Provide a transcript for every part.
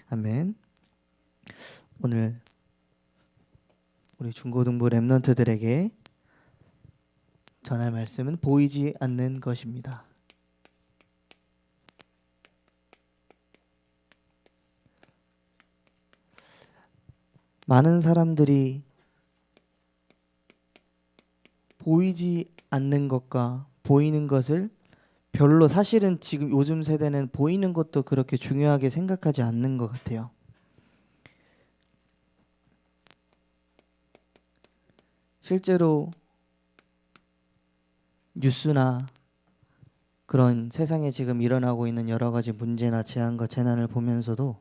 아멘. 오늘 우리 중고등부 렘넌트들에게 전할 말씀은 보이지 않는 것입니다. 많은 사람들이 보이지 않는 것과 보이는 것을 별로 사실은 지금 요즘 세대는 보이는 것도 그렇게 중요하게 생각하지 않는 것 같아요. 실제로 뉴스나 그런 세상에 지금 일어나고 있는 여러 가지 문제나 재앙과 재난을 보면서도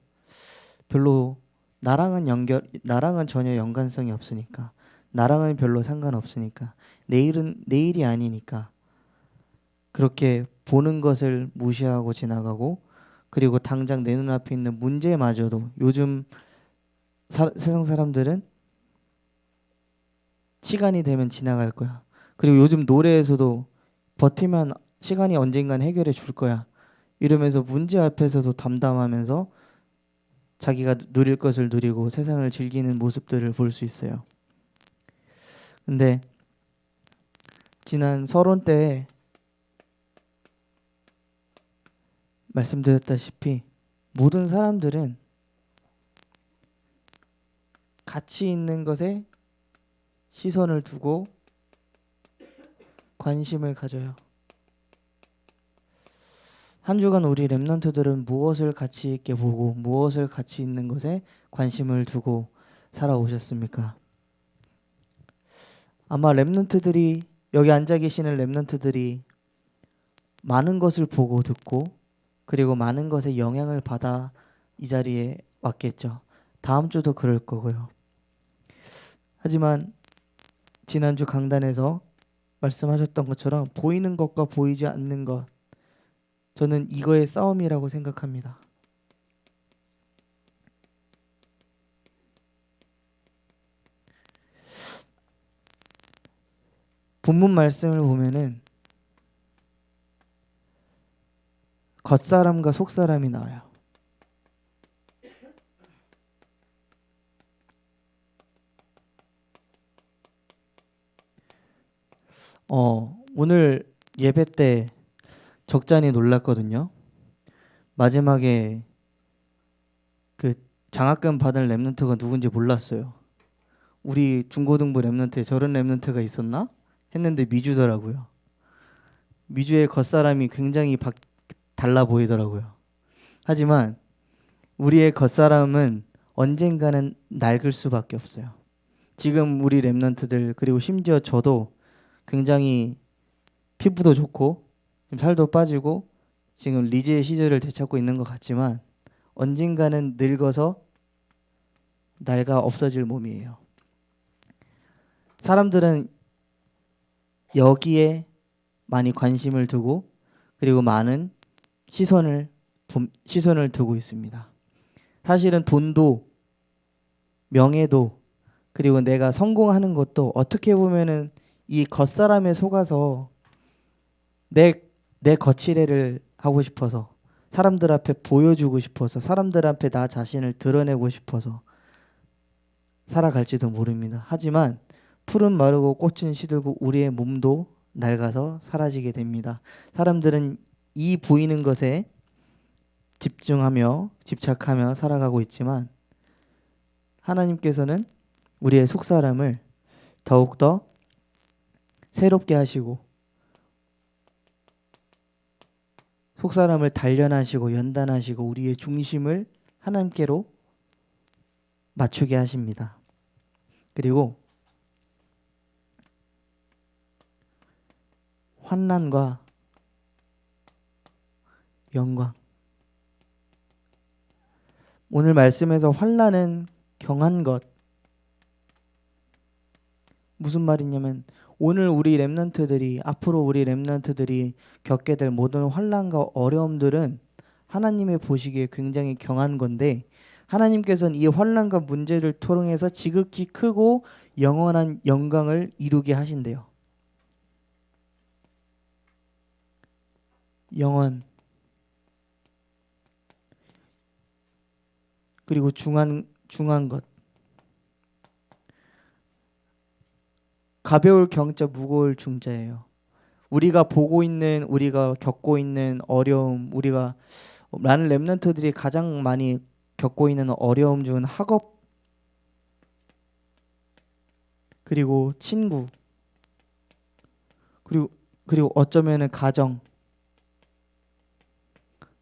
별로 나랑은 전혀 연관성이 없으니까, 나랑은 별로 상관없으니까, 내일이 아니니까 그렇게 보는 것을 무시하고 지나가고, 그리고 당장 내 눈앞에 있는 문제마저도 요즘 세상 사람들은 시간이 되면 지나갈 거야. 그리고 요즘 노래에서도 버티면 시간이 언젠간 해결해 줄 거야, 이러면서 문제 앞에서도 담담하면서 자기가 누릴 것을 누리고 세상을 즐기는 모습들을 볼 수 있어요. 근데 지난 설원 때 말씀드렸다시피 모든 사람들은 가치 있는 것에 시선을 두고 관심을 가져요. 한 주간 우리 렘넌트들은 무엇을 가치 있게 보고 무엇을 가치 있는 것에 관심을 두고 살아오셨습니까? 아마 렘넌트들이, 여기 앉아 계시는 렘넌트들이 많은 것을 보고 듣고 그리고 많은 것에 영향을 받아 이 자리에 왔겠죠. 다음 주도 그럴 거고요. 하지만 지난주 강단에서 말씀하셨던 것처럼 보이는 것과 보이지 않는 것, 저는 이거의 싸움이라고 생각합니다. 본문 말씀을 보면은 겉사람과 속사람이 나와요. 오늘 예배 때 적잖이 놀랐거든요. 마지막에 그 장학금 받은 렘넌트가 누군지 몰랐어요. 우리 중고등부 렘넌트에 저런 렘넌트가 있었나? 했는데 미주더라고요. 미주의 겉사람이 굉장히 달라 보이더라고요. 하지만 우리의 겉사람은 언젠가는 낡을 수밖에 없어요. 지금 우리 렘넌트들, 그리고 심지어 저도 굉장히 피부도 좋고 살도 빠지고 지금 리즈의 시절을 되찾고 있는 것 같지만 언젠가는 늙어서 낡아 없어질 몸이에요. 사람들은 여기에 많이 관심을 두고 그리고 많은 시선을 두고 있습니다. 사실은 돈도 명예도 그리고 내가 성공하는 것도 어떻게 보면은 이 겉사람에 속아서 내 거칠애를 하고 싶어서, 사람들 앞에 보여주고 싶어서, 사람들 앞에 나 자신을 드러내고 싶어서 살아갈지도 모릅니다. 하지만 풀은 마르고 꽃은 시들고 우리의 몸도 낡아서 사라지게 됩니다. 사람들은 이 보이는 것에 집착하며 살아가고 있지만 하나님께서는 우리의 속사람을 더욱더 새롭게 하시고 속사람을 단련하시고 연단하시고 우리의 중심을 하나님께로 맞추게 하십니다. 그리고 환난과 영광, 오늘 말씀에서 환난은 경한 것, 무슨 말이냐면 오늘 우리 렘넌트들이, 앞으로 우리 렘넌트들이 겪게 될 모든 환난과 어려움들은 하나님의 보시기에 굉장히 경한 건데, 하나님께서는 이 환난과 문제를 통해서 지극히 크고 영원한 영광을 이루게 하신대요. 영원. 그리고 중한 것. 가벼울 경자, 무거울 중자예요. 우리가 겪고 있는 어려움, 우리가 많은 렘넌트들이 가장 많이 겪고 있는 어려움 중은 학업, 그리고 친구, 그리고 어쩌면은 가정.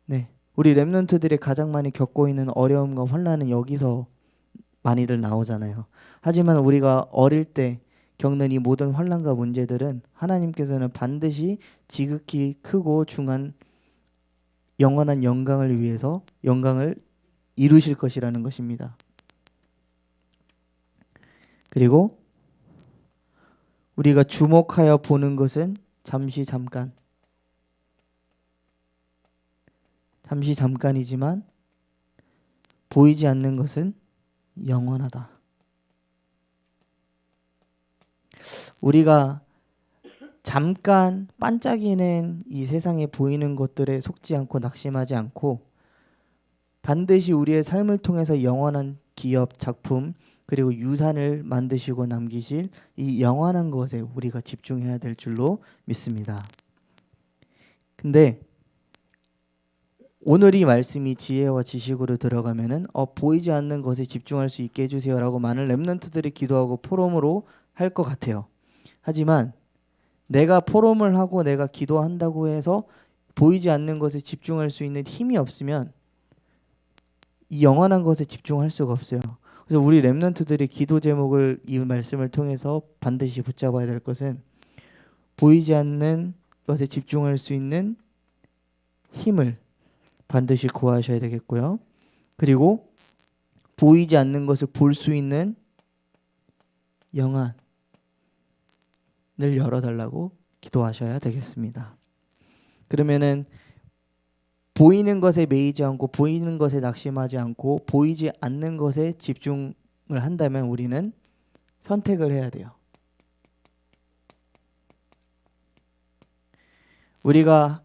네. 우리 렘넌트들이 가장 많이 겪고 있는 어려움과 환난은 여기서 많이들 나오잖아요. 하지만 우리가 어릴 때 겪는 이 모든 환난과 문제들은 하나님께서는 반드시 지극히 크고 중한 영원한 영광을 위해서 영광을 이루실 것이라는 것입니다. 그리고 우리가 주목하여 보는 것은 잠시 잠깐이지만 보이지 않는 것은 영원하다. 우리가 잠깐 반짝이는 이 세상에 보이는 것들에 속지 않고 낙심하지 않고 반드시 우리의 삶을 통해서 영원한 기업, 작품, 그리고 유산을 만드시고 남기실 이 영원한 것에 우리가 집중해야 될 줄로 믿습니다. 근데 오늘 이 말씀이 지혜와 지식으로 들어가면은 보이지 않는 것에 집중할 수 있게 해주세요라고 많은 렘넌트들이 기도하고 포럼으로 할 것 같아요. 하지만 내가 포럼을 하고 내가 기도한다고 해서 보이지 않는 것에 집중할 수 있는 힘이 없으면 이 영원한 것에 집중할 수가 없어요. 그래서 우리 렘넌트들이 기도 제목을 이 말씀을 통해서 반드시 붙잡아야 될 것은 보이지 않는 것에 집중할 수 있는 힘을 반드시 구하셔야 되겠고요. 그리고 보이지 않는 것을 볼 수 있는 영안을 열어달라고 기도하셔야 되겠습니다. 그러면은 보이는 것에 매이지 않고 보이는 것에 낙심하지 않고 보이지 않는 것에 집중을 한다면 우리는 선택을 해야 돼요. 우리가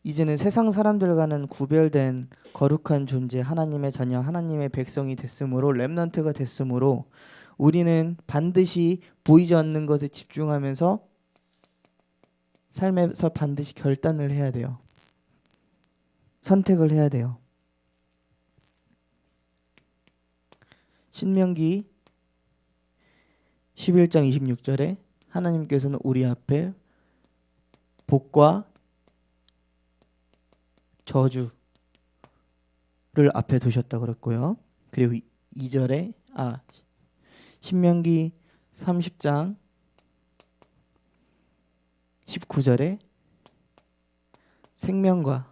이제는 세상 사람들과는 구별된 거룩한 존재, 하나님의 자녀, 하나님의 백성이 됐으므로, 렘넌트가 됐으므로 우리는 반드시 보이지 않는 것에 집중하면서 삶에서 반드시 결단을 해야 돼요. 선택을 해야 돼요. 신명기 11장 26절에 하나님께서는 우리 앞에 복과 저주를 앞에 두셨다 그랬고요. 그리고 2절에 신명기 30장 19절에 생명과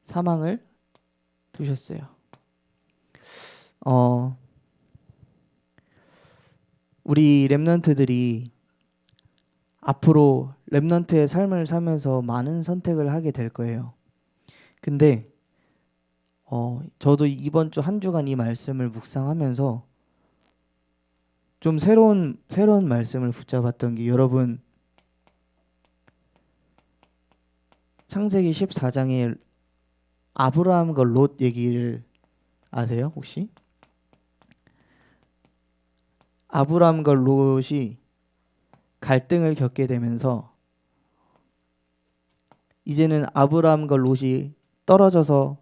사망을 두셨어요. 우리 렘넌트들이 앞으로 렘넌트의 삶을 살면서 많은 선택을 하게 될 거예요. 근데 저도 이번 주 한 주간 이 말씀을 묵상하면서 좀 새로운 말씀을 붙잡았던 게, 여러분 창세기 14장에 아브라함과 롯 얘기를 아세요? 혹시? 아브라함과 롯이 갈등을 겪게 되면서 이제는 아브라함과 롯이 떨어져서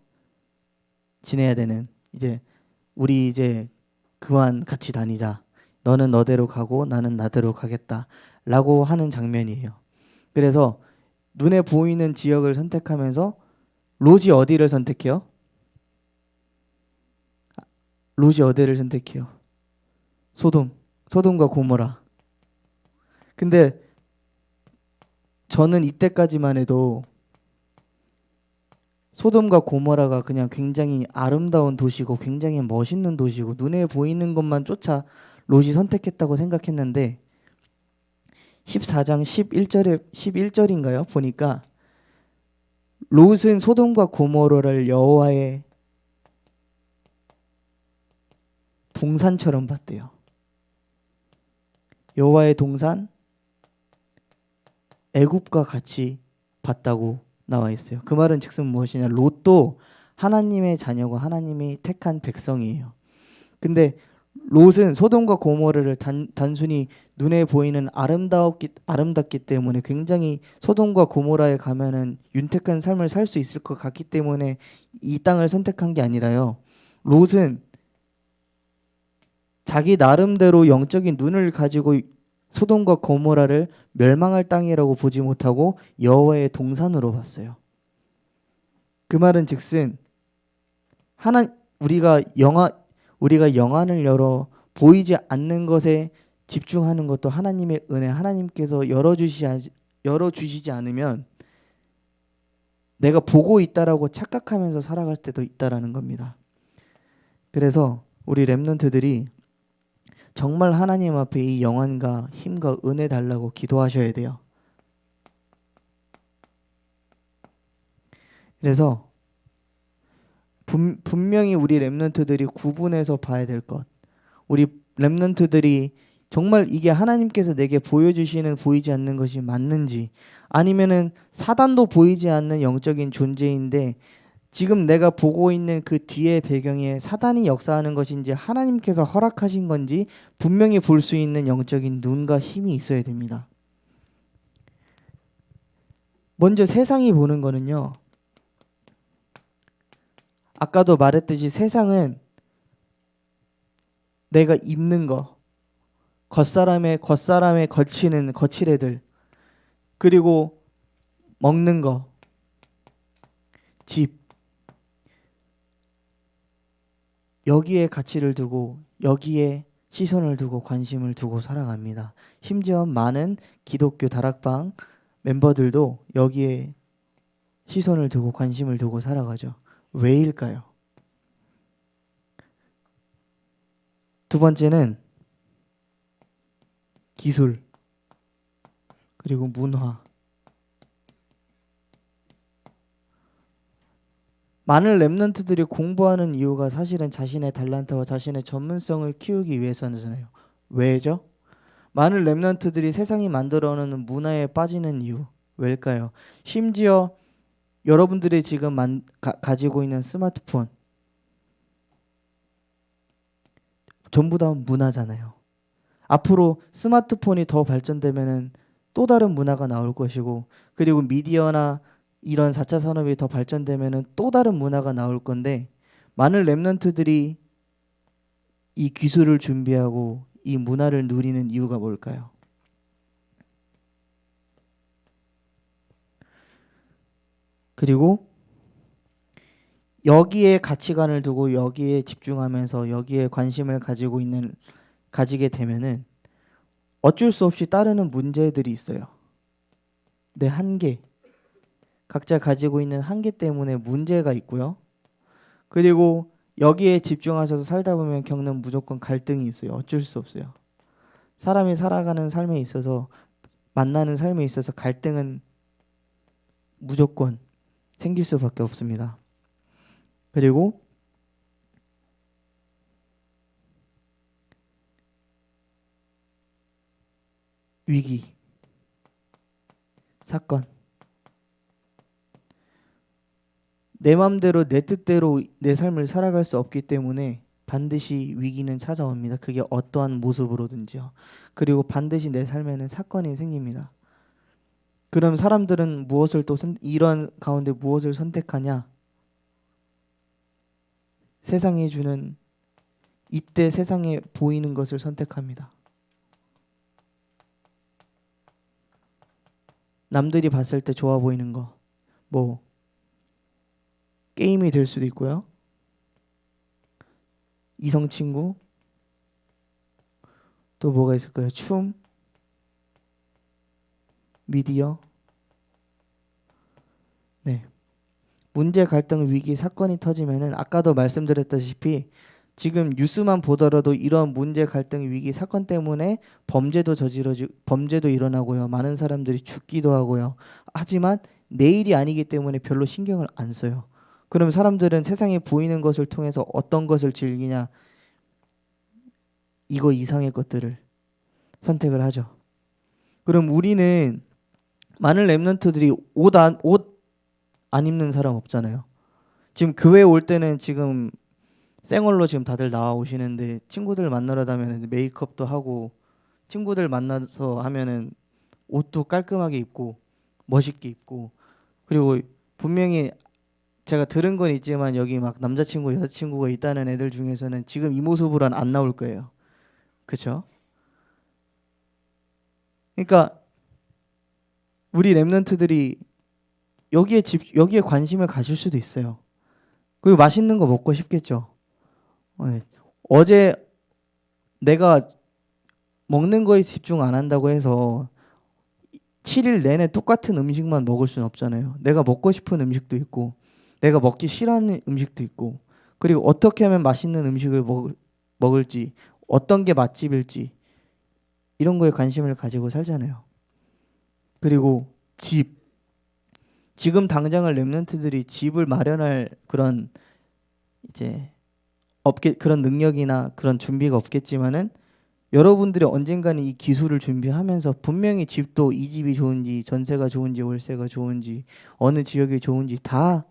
지내야 되는, 우리 이제 그만 같이 다니자. 너는 너대로 가고 나는 나대로 가겠다. 라고 하는 장면이에요. 그래서 눈에 보이는 지역을 선택하면서 롯이 어디를 선택해요? 롯이 어디를 선택해요? 소돔과 고모라. 근데 저는 이때까지만 해도 소돔과 고모라가 그냥 굉장히 아름다운 도시고 굉장히 멋있는 도시고 눈에 보이는 것만 쫓아 롯이 선택했다고 생각했는데 14장 11절인가요? 보니까 롯은 소돔과 고모라를 여호와의 동산처럼 봤대요. 여호와의 동산, 애굽과 같이 봤다고 나와 있어요. 그 말은 즉슨 무엇이냐? 롯도 하나님의 자녀고 하나님이 택한 백성이에요. 근데 롯은 소돔과 고모르를 단순히 눈에 보이는 아름답기 때문에 굉장히 소돔과 고모라에 가면은 윤택한 삶을 살 수 있을 것 같기 때문에 이 땅을 선택한 게 아니라요. 롯은 자기 나름대로 영적인 눈을 가지고 소돔과 고모라를 멸망할 땅이라고 보지 못하고 여호와의 동산으로 봤어요. 그 말은 즉슨 우리가 영안을 열어 보이지 않는 것에 집중하는 것도 하나님의 은혜, 하나님께서 열어주시지 않으면 내가 보고 있다라고 착각하면서 살아갈 때도 있다라는 겁니다. 그래서 우리 렘넌트들이 정말 하나님 앞에 이 영안과 힘과 은혜 달라고 기도하셔야 돼요. 그래서 분명히 우리 렘넌트들이 구분해서 봐야 될 것. 우리 렘넌트들이 정말 이게 하나님께서 내게 보여주시는 보이지 않는 것이 맞는지, 아니면은 사단도 보이지 않는 영적인 존재인데 지금 내가 보고 있는 그 뒤의 배경에 사단이 역사하는 것인지 하나님께서 허락하신 건지 분명히 볼 수 있는 영적인 눈과 힘이 있어야 됩니다. 먼저 세상이 보는 거는요, 아까도 말했듯이 세상은 내가 입는 거, 겉사람의 거치는 거칠애들, 그리고 먹는 거, 집, 여기에 가치를 두고 여기에 시선을 두고 관심을 두고 살아갑니다. 심지어 많은 기독교 다락방 멤버들도 여기에 시선을 두고 관심을 두고 살아가죠. 왜일까요? 두 번째는 기술, 그리고 문화. 많은 렘넌트들이 공부하는 이유가 사실은 자신의 달란트와 자신의 전문성을 키우기 위해서잖아요. 왜죠? 많은 렘넌트들이 세상이 만들어놓는 문화에 빠지는 이유 왜일까요? 심지어 여러분들이 지금 가지고 있는 스마트폰 전부 다 문화잖아요. 앞으로 스마트폰이 더 발전되면은 또 다른 문화가 나올 것이고, 그리고 미디어나 이런 4차 산업이 더 발전되면은 또 다른 문화가 나올 건데, 많은 렘넌트들이 이 기술을 준비하고 이 문화를 누리는 이유가 뭘까요? 그리고 여기에 가치관을 두고 여기에 집중하면서 여기에 관심을 가지게 되면은 어쩔 수 없이 따르는 문제들이 있어요. 내 한계, 각자 가지고 있는 한계 때문에 문제가 있고요. 그리고 여기에 집중하셔서 살다 보면 겪는 무조건 갈등이 있어요. 어쩔 수 없어요. 사람이 살아가는 삶에 있어서, 만나는 삶에 있어서 갈등은 무조건 생길 수밖에 없습니다. 그리고 위기, 사건. 내 맘대로 내 뜻대로 내 삶을 살아갈 수 없기 때문에 반드시 위기는 찾아옵니다. 그게 어떠한 모습으로든지요. 그리고 반드시 내 삶에는 사건이 생깁니다. 그럼 사람들은 이런 가운데 무엇을 선택하냐? 세상이 주는, 이때 세상에 보이는 것을 선택합니다. 남들이 봤을 때 좋아 보이는 거, 뭐 게임이 될 수도 있고요. 이성 친구, 또 뭐가 있을까요? 춤, 미디어. 네. 문제, 갈등, 위기, 사건이 터지면은 아까도 말씀드렸다시피 지금 뉴스만 보더라도 이런 문제, 갈등, 위기, 사건 때문에 범죄도 일어나고요. 많은 사람들이 죽기도 하고요. 하지만 내일이 아니기 때문에 별로 신경을 안 써요. 그럼 사람들은 세상에 보이는 것을 통해서 어떤 것을 즐기냐? 이거 이상의 것들을 선택을 하죠. 그럼 우리는, 많은 렘넌트들이 옷 안 입는 사람 없잖아요. 지금 교회 올 때는 지금 생얼로 지금 다들 나와 오시는데 친구들 만나러 가면 메이크업도 하고 친구들 만나서 하면은 옷도 깔끔하게 입고 멋있게 입고 그리고 분명히 제가 들은 건 있지만 여기 막 남자친구 여자친구가 있다는 애들 중에서는 지금 이 모습으로는 안 나올 거예요. 그렇죠? 그러니까 우리 랩런트들이 여기에 관심을 가질 수도 있어요. 그리고 맛있는 거 먹고 싶겠죠. 네. 어제 내가 먹는 거에 집중 안 한다고 해서 7일 내내 똑같은 음식만 먹을 수는 없잖아요. 내가 먹고 싶은 음식도 있고 내가 먹기 싫어하는 음식도 있고 그리고 어떻게 하면 맛있는 음식을 먹을지 어떤 게 맛집일지 이런 거에 관심을 가지고 살잖아요. 그리고 지금 당장은 랩런트들이 집을 마련할 그런 이제 그런 능력이나 그런 준비가 없겠지만은 여러분들이 언젠가는 이 기술을 준비하면서 분명히 집도 이 집이 좋은지 전세가 좋은지 월세가 좋은지 어느 지역이 좋은지 다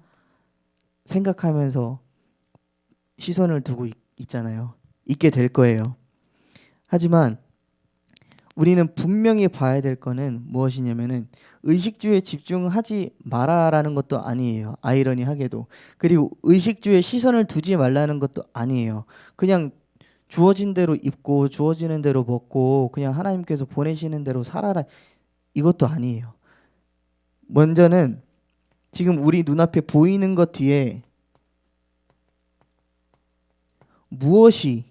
생각하면서 시선을 두고 있잖아요. 있게 될 거예요. 하지만 우리는 분명히 봐야 될 거는 무엇이냐면은 의식주에 집중하지 마라라는 것도 아니에요. 아이러니하게도. 그리고 의식주에 시선을 두지 말라는 것도 아니에요. 그냥 주어진 대로 입고 주어지는 대로 먹고 그냥 하나님께서 보내시는 대로 살아라 이것도 아니에요. 먼저는 지금 우리 눈앞에 보이는 것 뒤에 무엇이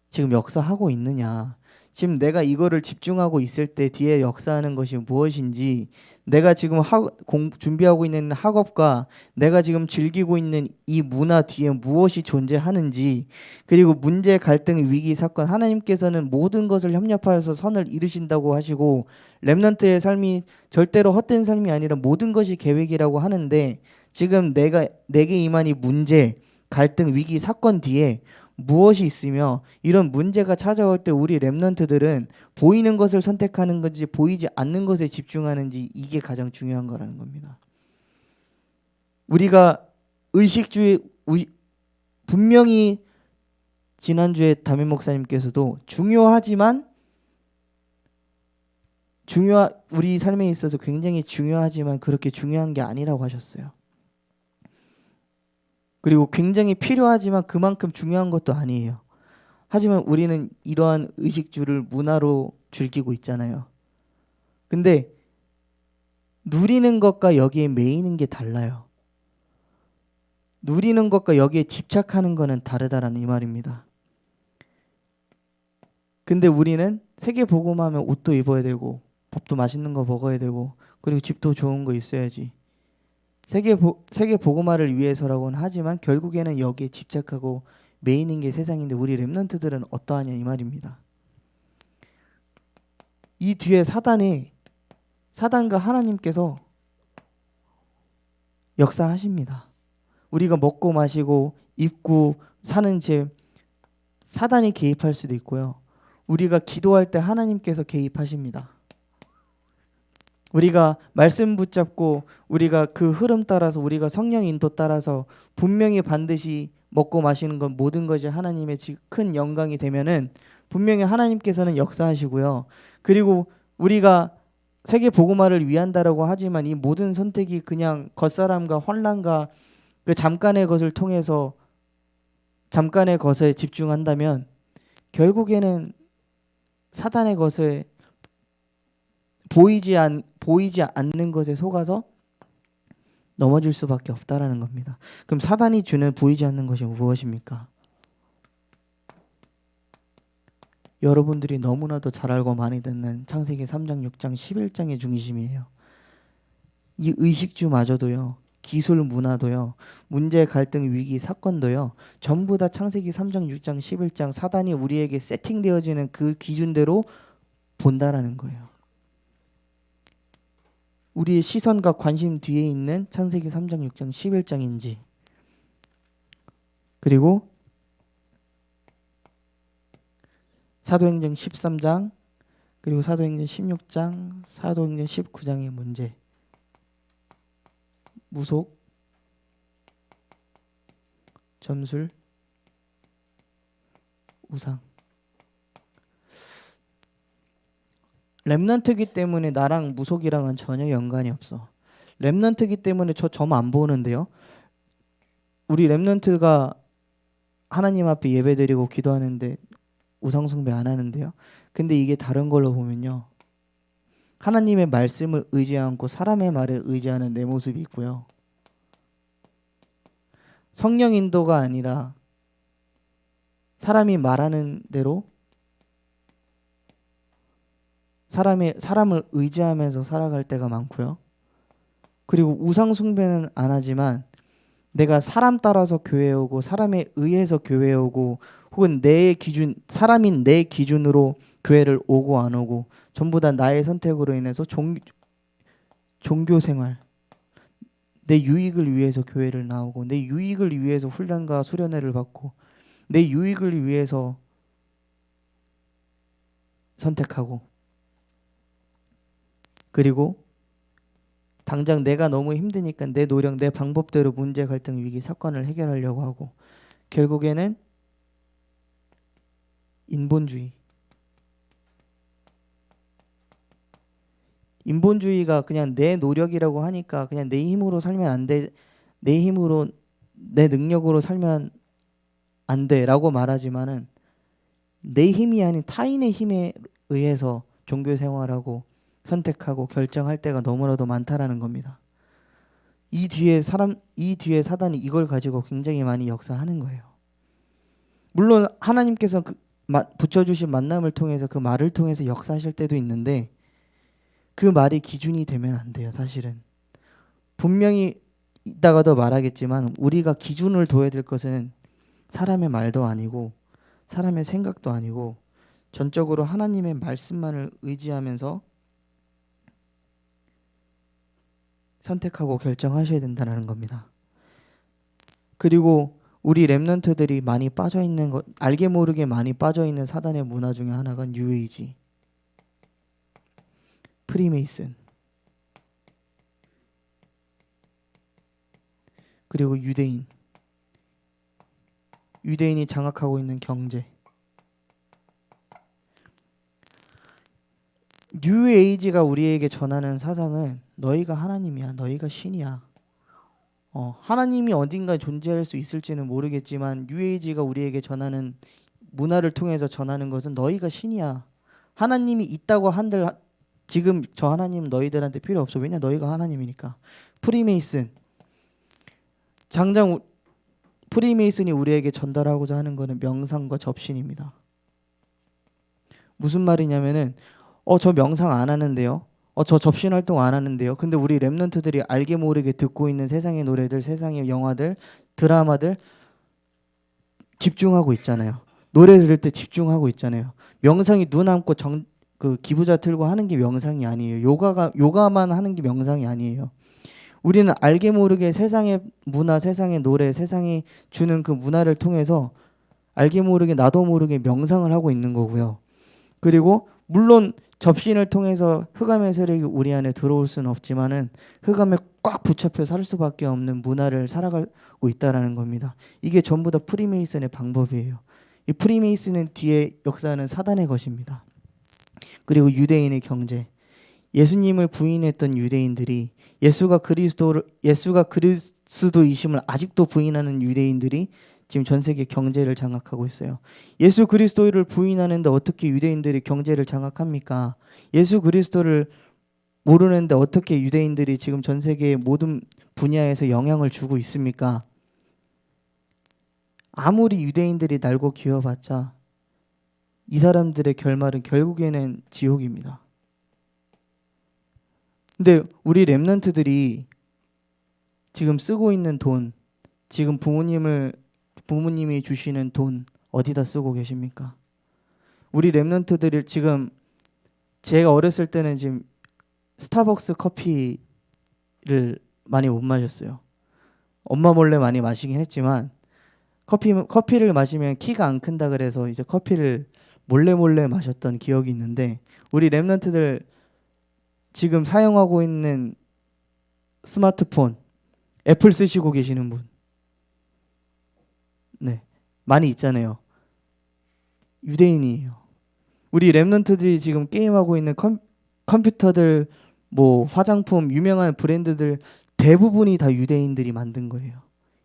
지금 역사하고 있느냐. 지금 내가 이거를 집중하고 있을 때 뒤에 역사하는 것이 무엇인지 내가 지금 준비하고 있는 학업과 내가 지금 즐기고 있는 이 문화 뒤에 무엇이 존재하는지 그리고 문제, 갈등, 위기, 사건 하나님께서는 모든 것을 협력하여서 선을 이루신다고 하시고 렘넌트의 삶이 절대로 헛된 삶이 아니라 모든 것이 계획이라고 하는데 지금 내게 임한 이 문제, 갈등, 위기, 사건 뒤에 무엇이 있으며 이런 문제가 찾아올 때 우리 랩런트들은 보이는 것을 선택하는 건지 보이지 않는 것에 집중하는지 이게 가장 중요한 거라는 겁니다. 우리가 의식주의 분명히 지난주에 담임 목사님께서도 우리 삶에 있어서 굉장히 중요하지만 그렇게 중요한 게 아니라고 하셨어요. 그리고 굉장히 필요하지만 그만큼 중요한 것도 아니에요. 하지만 우리는 이러한 의식주를 문화로 즐기고 있잖아요. 근데 누리는 것과 여기에 매이는 게 달라요. 누리는 것과 여기에 집착하는 거는 다르다라는 이 말입니다. 근데 우리는 세계 복음하면 옷도 입어야 되고 밥도 맛있는 거 먹어야 되고 그리고 집도 좋은 거 있어야지. 세계 복음화를 위해서라고는 하지만 결국에는 여기에 집착하고 매이는 게 세상인데 우리 랩런트들은 어떠하냐 이 말입니다. 이 뒤에 사단과 하나님께서 역사하십니다. 우리가 먹고 마시고 입고 사는 집 사단이 개입할 수도 있고요. 우리가 기도할 때 하나님께서 개입하십니다. 우리가 말씀 붙잡고 우리가 그 흐름 따라서 우리가 성령 인도 따라서 분명히 반드시 먹고 마시는 건 모든 것이 하나님의 큰 영광이 되면은 분명히 하나님께서는 역사하시고요. 그리고 우리가 세계 복음화를 위한다라고 하지만 이 모든 선택이 그냥 겉사람과 혼란과 그 잠깐의 것을 통해서 잠깐의 것에 집중한다면 결국에는 사단의 것에 보이지 않는 것에 속아서 넘어질 수밖에 없다라는 겁니다. 그럼 사단이 주는 보이지 않는 것이 무엇입니까? 여러분들이 너무나도 잘 알고 많이 듣는 창세기 3장, 6장, 11장의 중심이에요. 이 의식주마저도요. 기술 문화도요. 문제, 갈등, 위기, 사건도요. 전부 다 창세기 3장, 6장, 11장 사단이 우리에게 세팅되어지는 그 기준대로 본다라는 거예요. 우리의 시선과 관심 뒤에 있는 창세기 3장, 6장, 11장인지 그리고 사도행전 13장 그리고 사도행전 16장, 사도행전 19장의 문제 무속 점술, 우상. 렘넌트기 때문에 나랑 무속이랑은 전혀 연관이 없어. 렘넌트기 때문에 저 점 안 보는데요. 우리 렘넌트가 하나님 앞에 예배드리고 기도하는데 우상 숭배 안 하는데요. 근데 이게 다른 걸로 보면요. 하나님의 말씀을 의지 않고 사람의 말에 의지하는 내 모습이 있고요. 성령 인도가 아니라 사람이 말하는 대로 사람을 의지하면서 살아갈 때가 많고요. 그리고 우상 숭배는 안 하지만 내가 사람 따라서 교회에 오고 사람에 의해서 교회에 오고 혹은 사람인 내 기준으로 교회를 오고 안 오고 전부 다 나의 선택으로 인해서 종교 생활, 내 유익을 위해서 교회를 나오고 내 유익을 위해서 훈련과 수련회를 받고 내 유익을 위해서 선택하고 그리고 당장 내가 너무 힘드니까 내 노력, 내 방법대로 문제, 갈등, 위기, 사건을 해결하려고 하고 결국에는 인본주의가 그냥 내 노력이라고 하니까 그냥 내 힘으로 살면 안 돼. 내 힘으로 내 능력으로 살면 안 돼라고 말하지만은 내 힘이 아닌 타인의 힘에 의해서 종교 생활하고 선택하고 결정할 때가 너무나도 많다라는 겁니다. 이 뒤에 사단이 이걸 가지고 굉장히 많이 역사하는 거예요. 물론 하나님께서 붙여주신 만남을 통해서 그 말을 통해서 역사하실 때도 있는데 그 말이 기준이 되면 안 돼요. 사실은 분명히 이따가도 말하겠지만 우리가 기준을 둬야 될 것은 사람의 말도 아니고 사람의 생각도 아니고 전적으로 하나님의 말씀만을 의지하면서 선택하고 결정하셔야 된다는 겁니다. 그리고 우리 렘넌트들이 많이 빠져 있는 것, 알게 모르게 많이 빠져 있는 사단의 문화 중에 하나가 뉴에이지, 프리메이슨, 그리고 유대인이 장악하고 있는 경제. 뉴에이지가 우리에게 전하는 사상은 너희가 하나님이야, 너희가 신이야. 하나님이 어딘가에 존재할 수 있을지는 모르겠지만 뉴에이지가 우리에게 전하는 문화를 통해서 전하는 것은 너희가 신이야. 하나님이 있다고 한들 지금 저 하나님 너희들한테 필요 없어. 왜냐 너희가 하나님이니까. 장장 프리메이슨이 우리에게 전달하고자 하는 것은 명상과 접신입니다. 무슨 말이냐면은 저 명상 안 하는데요. 저 접신 활동 안 하는데요. 근데 우리 렘넌트들이 알게 모르게 듣고 있는 세상의 노래들, 세상의 영화들, 드라마들 집중하고 있잖아요. 노래 들을 때 집중하고 있잖아요. 명상이 눈 감고 그 기부자 틀고 하는 게 명상이 아니에요. 요가만 하는 게 명상이 아니에요. 우리는 알게 모르게 세상의 문화, 세상의 노래, 세상이 주는 그 문화를 통해서 알게 모르게 나도 모르게 명상을 하고 있는 거고요. 그리고 물론 접신을 통해서 흑암의 세력이 우리 안에 들어올 수는 없지만은 흑암에 꽉 붙잡혀 살 수밖에 없는 문화를 살아가고 있다라는 겁니다. 이게 전부 다 프리메이슨의 방법이에요. 이 프리메이슨은 뒤에 역사는 사단의 것입니다. 그리고 유대인의 경제. 예수님을 부인했던 유대인들이 예수가 그리스도이심을 아직도 부인하는 유대인들이 지금 전 세계 경제를 장악하고 있어요. 예수 그리스도를 부인하는데 어떻게 유대인들이 경제를 장악합니까? 예수 그리스도를 모르는데 어떻게 유대인들이 지금 전 세계의 모든 분야에서 영향을 주고 있습니까? 아무리 유대인들이 날고 기어봤자 이 사람들의 결말은 결국에는 지옥입니다. 근데 우리 렘넌트들이 지금 쓰고 있는 돈, 지금 부모님이 주시는 돈 어디다 쓰고 계십니까? 우리 렘넌트들이 지금 제가 어렸을 때는 지금 스타벅스 커피를 많이 못 마셨어요. 엄마 몰래 많이 마시긴 했지만 커피를 마시면 키가 안 큰다 그래서 이제 커피를 몰래 마셨던 기억이 있는데 우리 렘넌트들 지금 사용하고 있는 스마트폰 애플 쓰시고 계시는 분 네, 많이 있잖아요. 유대인이에요. 우리 랩런트들이 지금 게임하고 있는 컴퓨터들, 뭐 화장품, 유명한 브랜드들 대부분이 다 유대인들이 만든 거예요.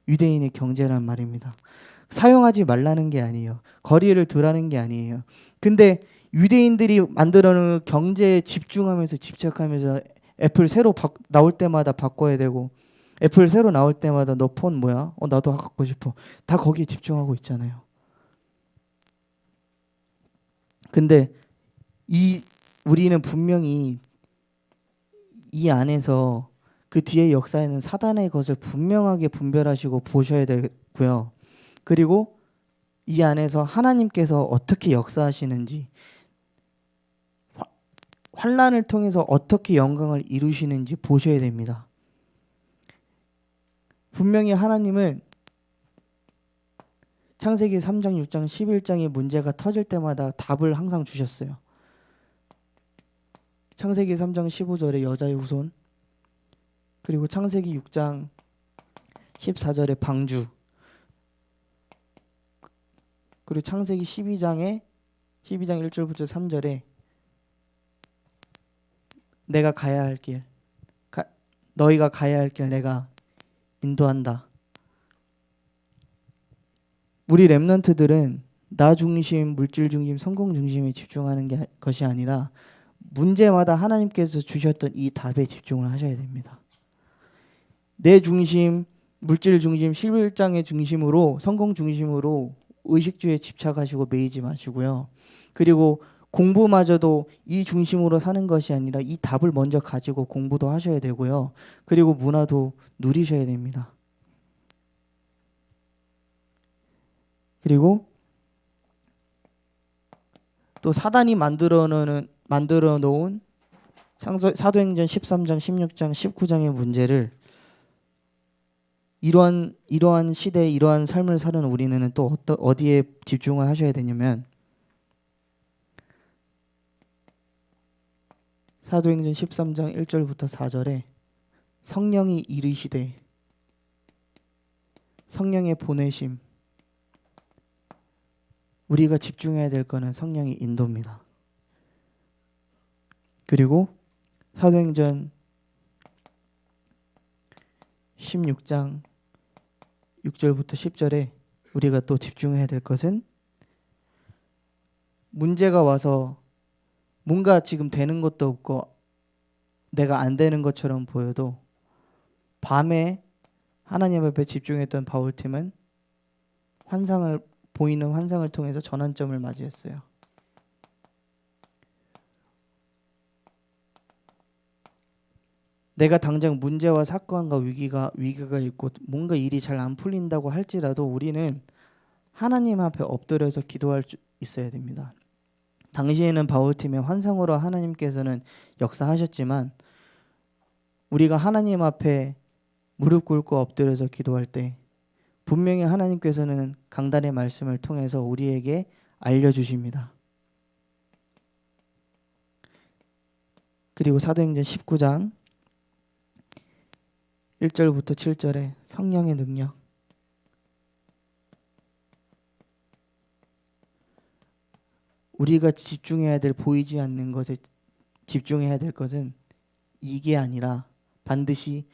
유대인의 경제란 말입니다. 사용하지 말라는 게 아니에요. 거리를 두라는 게 아니에요. 근데 유대인들이 만들어 놓은 경제에 집중하면서 집착하면서 애플 새로 나올 때마다 바꿔야 되고, 애플 새로 나올 때마다 너 폰 뭐야? 나도 갖고 싶어. 다 거기에 집중하고 있잖아요. 근데 이 우리는 분명히 이 안에서 그 뒤에 역사에는 사단의 것을 분명하게 분별하시고 보셔야 되고요. 그리고 이 안에서 하나님께서 어떻게 역사하시는지, 환란을 통해서 어떻게 영광을 이루시는지 보셔야 됩니다. 분명히 하나님은 창세기 3장, 6장, 11장의 문제가 터질 때마다 답을 항상 주셨어요. 창세기 3장 15절에 여자의 후손, 그리고 창세기 6장 14절에 방주, 그리고 창세기 12장 1절부터 3절에 내가 가야 할 길, 너희가 가야 할 길 내가 인도한다. 우리 랩런트들은 나 중심, 물질 중심, 성공 중심에 집중하는 것이 아니라 문제마다 하나님께서 주셨던 이 답에 집중을 하셔야 됩니다. 내 중심, 물질 중심, 11장의 중심으로, 성공 중심으로 의식주에 집착하시고 매이지 마시고요. 그리고 공부마저도 이 중심으로 사는 것이 아니라 이 답을 먼저 가지고 공부도 하셔야 되고요. 그리고 문화도 누리셔야 됩니다. 그리고 또 사단이 만들어 놓은 사도행전 13장, 16장, 19장의 문제를 이러한 시대에 이러한 삶을 사는 우리는 또 어디에 집중을 하셔야 되냐면, 사도행전 13장 1절부터 4절에 성령이 이르시되, 성령의 보내심, 우리가 집중해야 될 거는 성령의 인도입니다. 그리고 사도행전 16장 6절부터 10절에 우리가 또 집중해야 될 것은, 문제가 와서 뭔가 지금 되는 것도 없고 내가 안 되는 것처럼 보여도 밤에 하나님 앞에 집중했던 바울팀은 보이는 환상을 통해서 전환점을 맞이했어요. 내가 당장 문제와 사건과 위기가 있고 뭔가 일이 잘 안 풀린다고 할지라도 우리는 하나님 앞에 엎드려서 기도할 수 있어야 됩니다. 당시에는 바울팀의 환상으로 하나님께서는 역사하셨지만, 우리가 하나님 앞에 무릎 꿇고 엎드려서 기도할 때 분명히 하나님께서는 강단의 말씀을 통해서 우리에게 알려주십니다. 그리고 사도행전 19장 1절부터 7절에 성령의 능력, 우리가 집중해야 될, 보이지 않는 것에 집중해야 될 것은 이게 아니라 반드시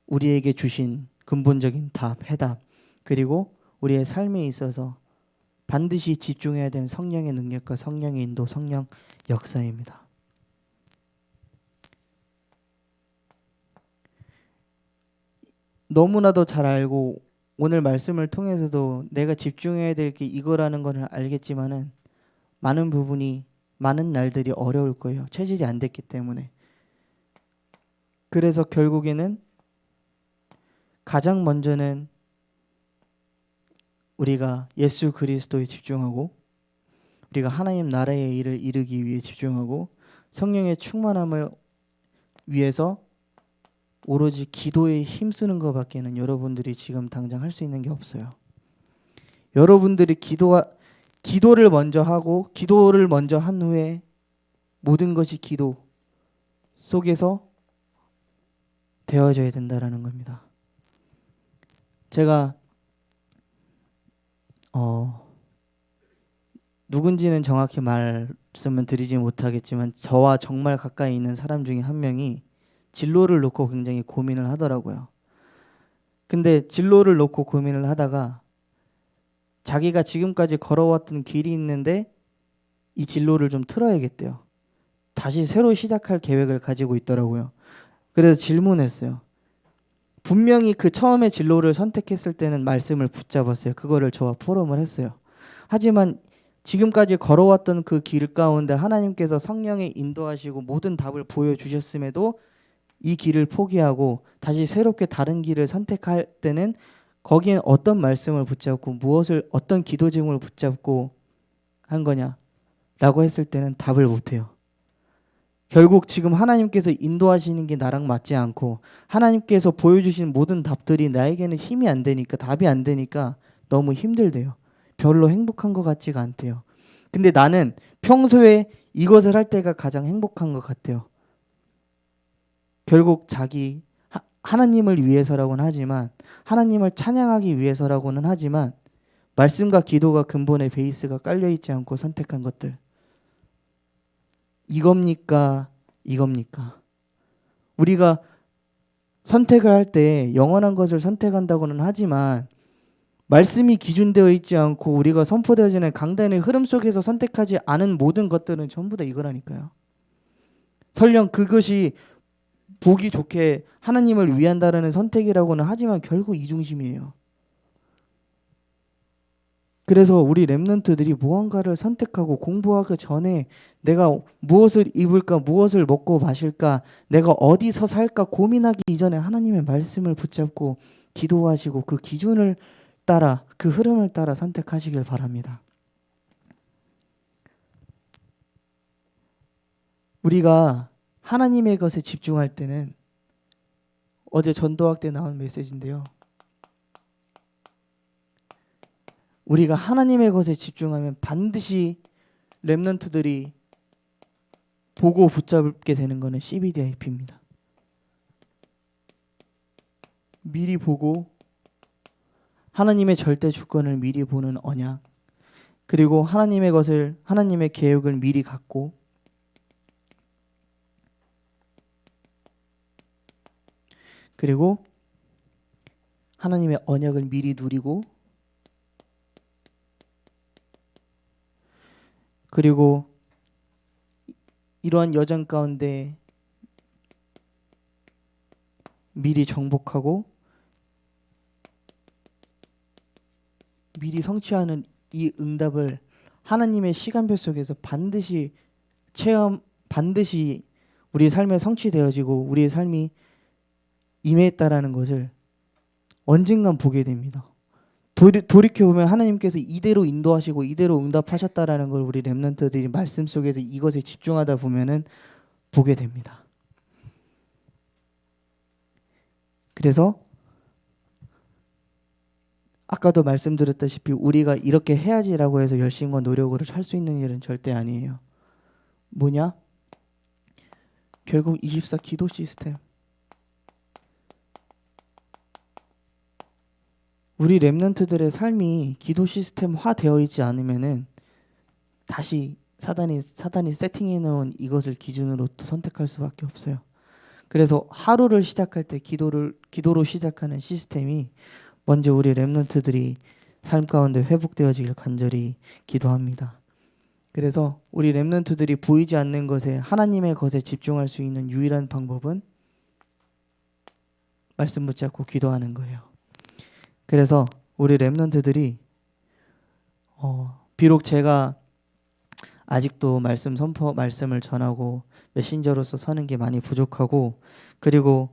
우리에게 주신 근본적인 답, 해답, 그리고 우리의 삶에 있어서 반드시 집중해야 되는 성령의 능력과 성령의 인도, 성령 역사입니다. 너무나도 잘 알고 오늘 말씀을 통해서도 내가 집중해야 될 게 이거라는 걸 알겠지만은 많은 날들이 어려울 거예요. 체질이 안 됐기 때문에. 그래서 결국에는 가장 먼저는 우리가 예수 그리스도에 집중하고, 우리가 하나님 나라의 일을 이루기 위해 집중하고, 성령의 충만함을 위해서 오로지 기도에 힘쓰는 것밖에는 여러분들이 지금 당장 할 수 있는 게 없어요. 여러분들이 기도를 먼저 하고, 기도를 먼저 한 후에 모든 것이 기도 속에서 되어져야 된다라는 겁니다. 제가 어, 누군지는 정확히 말씀을 드리지 못하겠지만 저와 정말 가까이 있는 사람 중에 한 명이 진로를 놓고 굉장히 고민을 하더라고요. 근데 진로를 놓고 고민을 하다가 자기가 지금까지 걸어왔던 길이 있는데 이 진로를 좀 틀어야겠대요. 다시 새로 시작할 계획을 가지고 있더라고요. 그래서 질문했어요. 분명히 그 처음에 진로를 선택했을 때는 말씀을 붙잡았어요. 그거를 저와 포럼을 했어요. 하지만 지금까지 걸어왔던 그 길 가운데 하나님께서 성령에 인도하시고 모든 답을 보여주셨음에도 이 길을 포기하고 다시 새롭게 다른 길을 선택할 때는 거기엔 어떤 말씀을 붙잡고 무엇을 어떤 기도 제목을 붙잡고 한 거냐라고 했을 때는 답을 못해요. 결국 지금 하나님께서 인도하시는 게 나랑 맞지 않고 하나님께서 보여주신 모든 답들이 나에게는 힘이 안 되니까 답이 안 되니까 너무 힘들대요. 별로 행복한 것 같지가 않대요. 근데 나는 평소에 이것을 할 때가 가장 행복한 것 같아요. 결국 자기 하나님을 위해서라고는 하지만 하나님을 찬양하기 위해서라고는 하지만 말씀과 기도가 근본의 베이스가 깔려 있지 않고 선택한 것들 이겁니까? 이겁니까? 우리가 선택을 할 때 영원한 것을 선택한다고는 하지만 말씀이 기준되어 있지 않고 우리가 선포되어지는 강단의 흐름 속에서 선택하지 않은 모든 것들은 전부 다 이거라니까요. 설령 그것이 보기 좋게 하나님을 위한다라는 선택이라고는 하지만 결국 이중심이에요. 그래서 우리 렘넌트들이 무언가를 선택하고 공부하기 전에 내가 무엇을 입을까, 무엇을 먹고 마실까, 내가 어디서 살까 고민하기 이전에 하나님의 말씀을 붙잡고 기도하시고 그 기준을 따라, 그 흐름을 따라 선택하시길 바랍니다. 우리가 하나님의 것에 집중할 때는 어제 전도학 때 나온 메시지인데요. 우리가 하나님의 것에 집중하면 반드시 렘넌트들이 보고 붙잡게 되는 것은 CBDIP입니다. 미리 보고 하나님의 절대 주권을 미리 보는 언약, 그리고 하나님의 것을 하나님의 계획을 미리 갖고 그리고 하나님의 언약을 미리 누리고 그리고 이러한 여정 가운데 미리 정복하고 미리 성취하는 이 응답을 하나님의 시간표 속에서 반드시 반드시 우리의 삶에 성취되어지고 우리의 삶이 임했다라는 것을 언젠간 보게 됩니다. 돌이켜보면 하나님께서 이대로 인도하시고 이대로 응답하셨다라는 걸 우리 렘넌트들이 말씀 속에서 이것에 집중하다 보면은 보게 됩니다. 그래서 아까도 말씀드렸다시피 우리가 이렇게 해야지라고 해서 열심과 노력으로 할 수 있는 일은 절대 아니에요. 뭐냐? 결국 24 기도 시스템. 우리 렘넌트들의 삶이 기도 시스템화 되어 있지 않으면은 다시 사단이 세팅해 놓은 이것을 기준으로 또 선택할 수밖에 없어요. 그래서 하루를 시작할 때 기도로 시작하는 시스템이 먼저 우리 렘넌트들이 삶 가운데 회복되어지길 간절히 기도합니다. 그래서 우리 렘넌트들이 보이지 않는 것에 하나님의 것에 집중할 수 있는 유일한 방법은 말씀 붙잡고 기도하는 거예요. 그래서 우리 렘넌트들이 비록 제가 아직도 말씀을 전하고 메신저로서 서는 게 많이 부족하고 그리고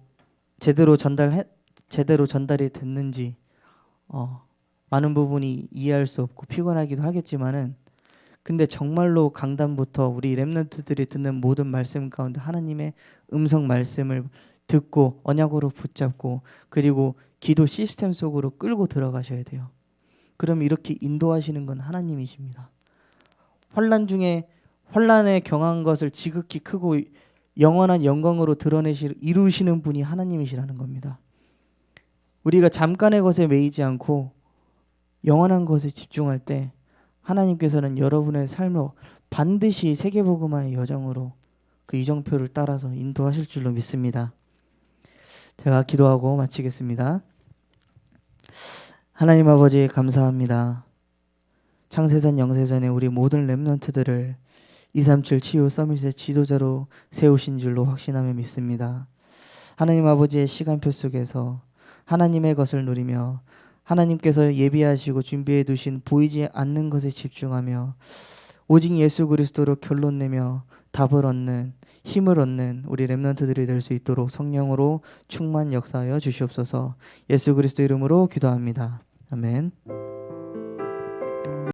제대로 전달이 됐는지 많은 부분이 이해할 수 없고 피곤하기도 하겠지만은 근데 정말로 강단부터 우리 렘넌트들이 듣는 모든 말씀 가운데 하나님의 음성 말씀을 듣고 언약으로 붙잡고 그리고 기도 시스템 속으로 끌고 들어가셔야 돼요. 그럼 이렇게 인도하시는 건 하나님이십니다. 환란에 경한 것을 지극히 크고 영원한 영광으로 이루시는 분이 하나님이시라는 겁니다. 우리가 잠깐의 것에 매이지 않고 영원한 것에 집중할 때 하나님께서는 여러분의 삶을 반드시 세계복음화의 여정으로 그 이정표를 따라서 인도하실 줄로 믿습니다. 제가 기도하고 마치겠습니다. 하나님 아버지 감사합니다. 창세전 영세전에 우리 모든 렘넌트들을 237 치유 서밋의 지도자로 세우신 줄로 확신하며 믿습니다. 하나님 아버지의 시간표 속에서 하나님의 것을 누리며 하나님께서 예비하시고 준비해 두신 보이지 않는 것에 집중하며 오직 예수 그리스도로 결론 내며 답을 얻는 힘을 얻는 우리 렘넌트들이 될 수 있도록 성령으로 충만 역사하여 주시옵소서. 예수 그리스도 이름으로 기도합니다. 아멘.